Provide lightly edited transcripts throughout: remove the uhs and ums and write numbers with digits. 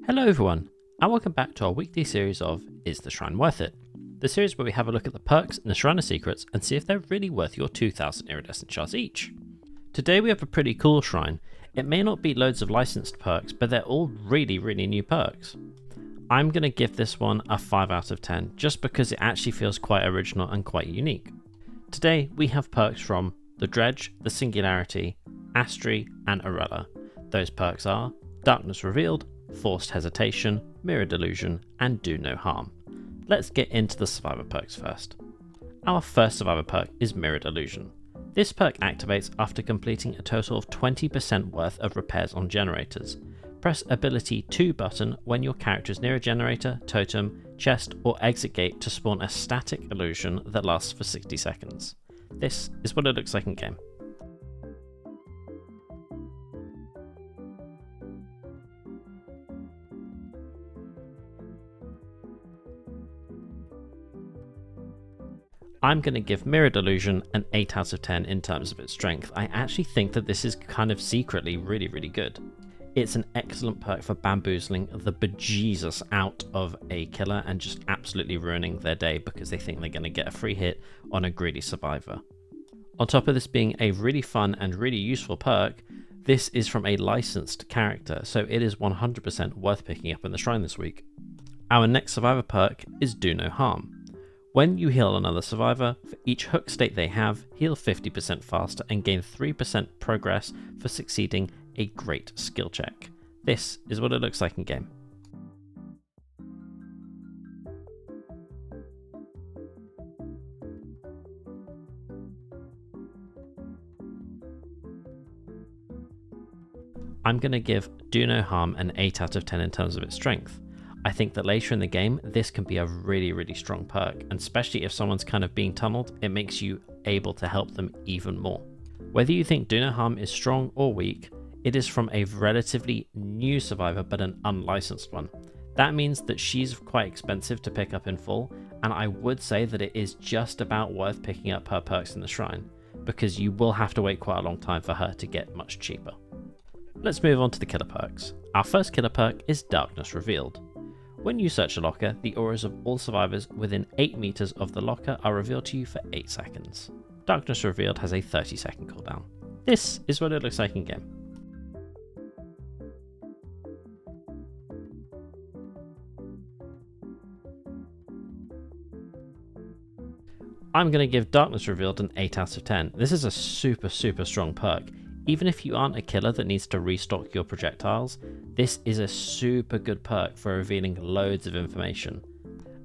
Hello everyone, and welcome back to our weekly series of Is the Shrine Worth It? The series where we have a look at the perks and the Shrine secrets and see if they're really worth your 2,000 iridescent shards each. Today we have a pretty cool shrine. It may not be loads of licensed perks, but they're all really new perks. I'm going to give this one a 5 out of 10, just because it actually feels quite original and quite unique. Today we have perks from the Dredge, the Singularity, Astri, and Arella. Those perks are Darkness Revealed, Forced Hesitation, Mirrored Illusion, and Do No Harm. Let's get into the survivor perks first. Our first survivor perk is Mirrored Illusion. This perk activates after completing a total of 20% worth of repairs on generators. Press ability 2 button when your character is near a generator, totem, chest, or exit gate to spawn a static illusion that lasts for 60 seconds. This is what it looks like in game. I'm going to give Mirrored Illusion an 8 out of 10 in terms of its strength. I actually think that this is kind of secretly really good. It's an excellent perk for bamboozling the bejesus out of a killer and just absolutely ruining their day because they think they're going to get a free hit on a greedy survivor. On top of this being a really fun and really useful perk, this is from a licensed character, so it is 100% worth picking up in the shrine this week. Our next survivor perk is Do No Harm. When you heal another survivor, for each hook state they have, heal 50% faster and gain 3% progress for succeeding a great skill check. This is what it looks like in game. I'm going to give Do No Harm an 8 out of 10 in terms of its strength. I think that later in the game, this can be a really strong perk, and especially if someone's kind of being tunneled, it makes you able to help them even more. Whether you think Do No Harm is strong or weak, it is from a relatively new survivor but an unlicensed one. That means that she's quite expensive to pick up in full, and I would say that it is just about worth picking up her perks in the shrine, because you will have to wait quite a long time for her to get much cheaper. Let's move on to the killer perks. Our first killer perk is Darkness Revealed. When you search a locker, the auras of all survivors within 8 meters of the locker are revealed to you for 8 seconds. Darkness Revealed has a 30-second cooldown. This is what it looks like in game. I'm going to give Darkness Revealed an 8 out of 10. This is a super strong perk. Even if you aren't a killer that needs to restock your projectiles, this is a super good perk for revealing loads of information.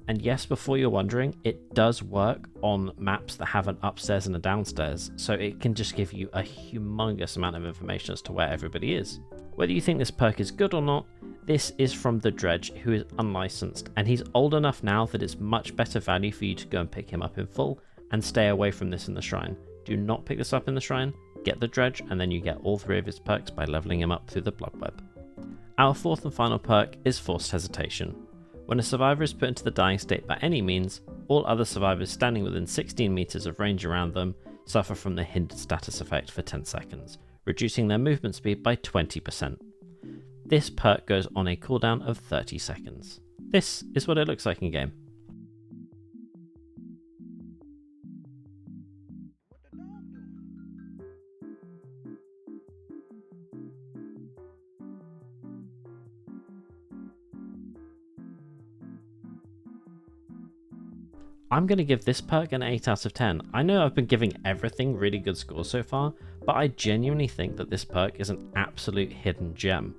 And yes, before you're wondering, it does work on maps that have an upstairs and a downstairs, so it can just give you a humongous amount of information as to where everybody is. Whether you think this perk is good or not, this is from the Dredge, who is unlicensed, and he's old enough now that it's much better value for you to go and pick him up in full and stay away from this in the shrine. Do not pick this up in the shrine. Get the Dredge, and then you get all 3 of his perks by leveling him up through the Blood Web. Our fourth and final perk is Forced Hesitation. When a survivor is put into the dying state by any means, all other survivors standing within 16 meters of range around them suffer from the hindered status effect for 10 seconds, reducing their movement speed by 20%. This perk goes on a cooldown of 30 seconds. This is what it looks like in game. I'm going to give this perk an 8 out of 10. I know I've been giving everything really good scores so far, but I genuinely think that this perk is an absolute hidden gem.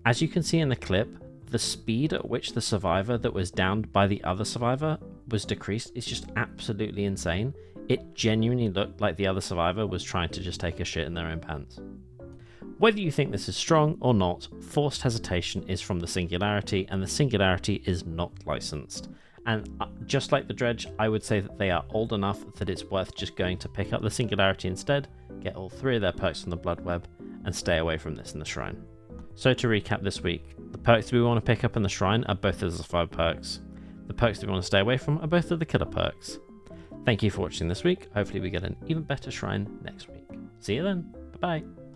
As you can see in the clip, the speed at which the survivor that was downed by the other survivor was decreased is just absolutely insane. It genuinely looked like the other survivor was trying to just take a shit in their own pants. Whether you think this is strong or not, Forced Hesitation is from the Singularity, and the Singularity is not licensed. And just like the Dredge, I would say that they are old enough that it's worth just going to pick up the Singularity instead, get all 3 of their perks from the Blood Web, and stay away from this in the shrine. So to recap this week, the perks we want to pick up in the shrine are both of the survivor perks. The perks that we want to stay away from are both of the killer perks. Thank you for watching this week. Hopefully we get an even better shrine next week. See you then. Bye bye.